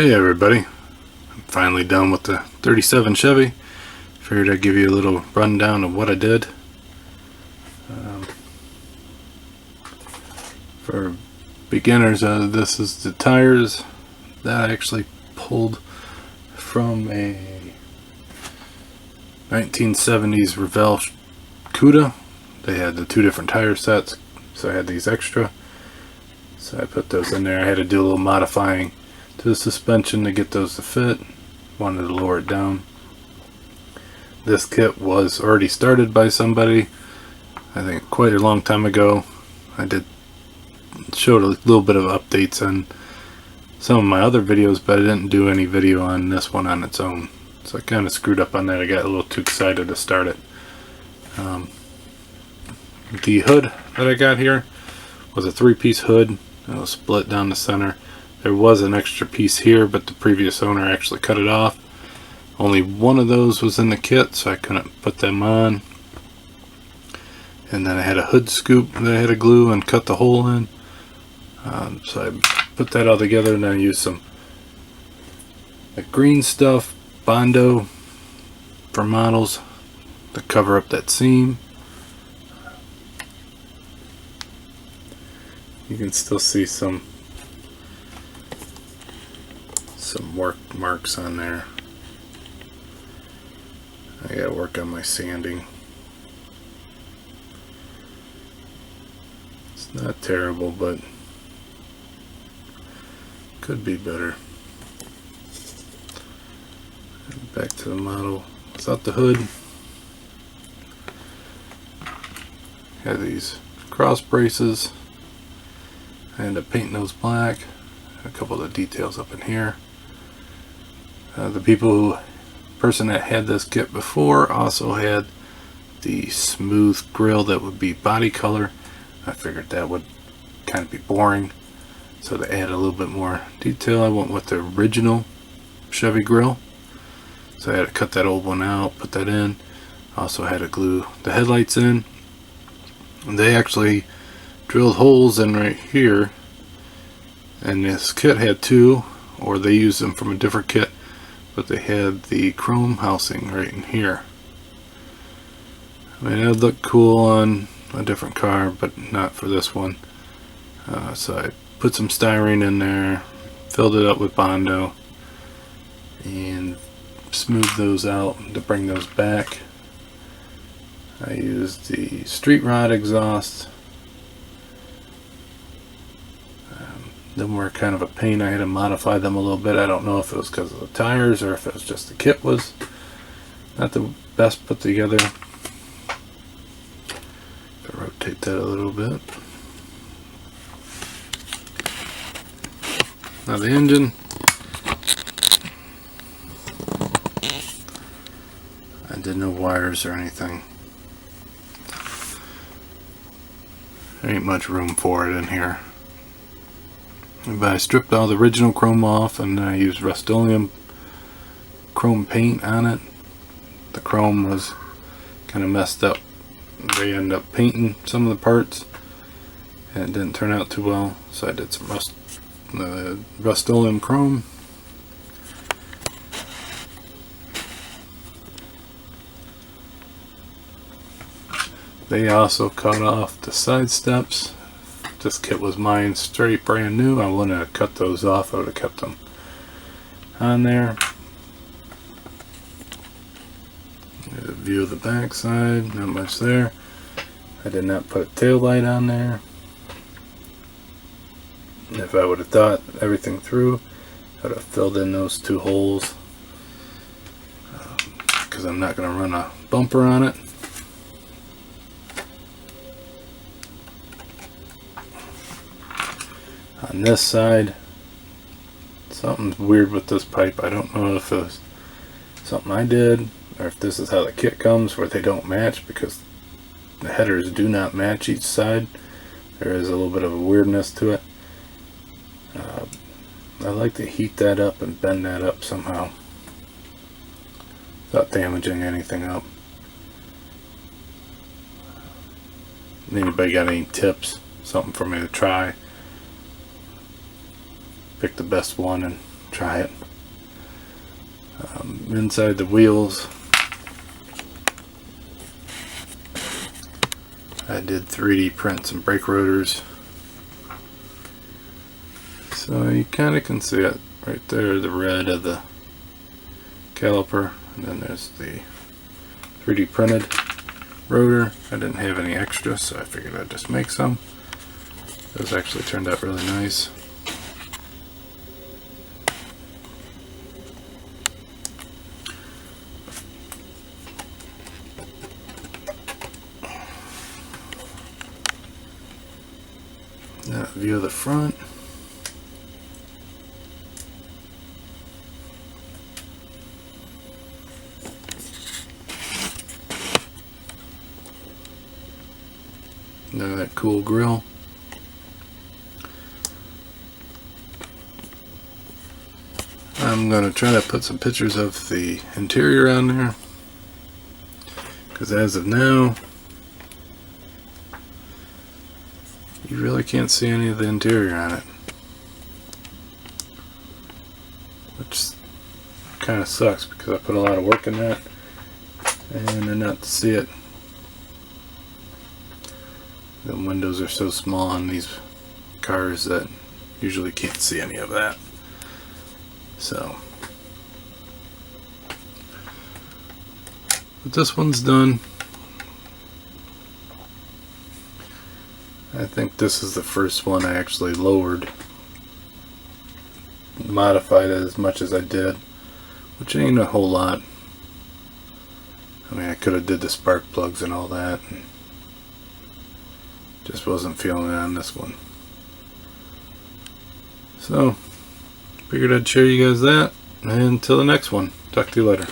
Hey everybody, I'm finally done with the 37 Chevy. Figured I'd give you a little rundown of what I did. For beginners, this is the tires that I actually pulled from a 1970s Revell Coupe. They had the two different tire sets, so I had these extra. So I put those in there. I had to do a little modifying to the suspension to get those to fit. Wanted to lower it down. This kit was already started by somebody, I think quite a long time ago. I showed a little bit of updates on some of my other videos, but I didn't do any video on this one on its own. So I kind of screwed up on that. I got a little too excited to start it. The hood that I got here was a 3-piece hood. It was split down the center. There was an extra piece here, but the previous owner actually cut it off. Only one of those was in the kit, so I couldn't put them on. And then I had a hood scoop that I had to glue and cut the hole in. So I put that all together, and I used some green stuff, Bondo for models, to cover up that seam. You can still see some work marks on there. I gotta work on my sanding. It's not terrible, but could be better. Back to the model without the hood. Have these cross braces. I ended up painting those black. A couple of the details up in here. The person that had this kit before also had the smooth grill that would be body color. I figured that would kind of be boring, so to add a little bit more detail, I went with the original Chevy grill. So I had to cut that old one out, put that in. Also had to glue the headlights in. And they actually drilled holes in right here, and this kit had two, or they used them from a different kit, but they had the chrome housing right in here. I mean, it would look cool on a different car, but not for this one. So I put some styrene in there, filled it up with Bondo, and smoothed those out to bring those back. I used the street rod exhaust. Them were kind of a pain. I had to modify them a little bit. I don't know if it was because of the tires or if it was just the kit was not the best put together. Rotate that a little bit. Now the engine, I did no wires or anything. There ain't much room for it in here. But I stripped all the original chrome off, and I used Rust-Oleum chrome paint on it. The chrome was kind of messed up. They ended up painting some of the parts, and it didn't turn out too well, so I did some Rust-Oleum chrome. They also cut off the side steps. This kit was mine straight brand new. I wouldn't have cut those off. I would have kept them on there. There's a view of the back side. Not much there. I did not put a tail light on there. If I would have thought everything through, I would have filled in those two holes, because I'm not going to run a bumper on it. On this side, something's weird with this pipe. I don't know if it was something I did, or if this is how the kit comes, where they don't match, because the headers do not match each side. There is a little bit of a weirdness to it. I like to heat that up and bend that up somehow without damaging anything up. Anybody got any tips? Something for me to try? Pick the best one and try it. Inside the wheels, I did 3D print some brake rotors. So you kind of can see it right there, the red of the caliper, and then there's the 3D printed rotor. I didn't have any extra, so I figured I'd just make some. Those actually turned out really nice. Now, view of the front. Look at that cool grill. I'm going to try to put some pictures of the interior on there, because as of now you really can't see any of the interior on it, which kind of sucks because I put a lot of work in that and then not to see it. The windows are so small on these cars that usually can't see any of that. So, but this one's done. I think this is the first one I actually lowered, modified it as much as I did, which ain't a whole lot. I mean, I could have did the spark plugs and all that, and just wasn't feeling it on this one. So, figured I'd show you guys that, and until the next one, talk to you later.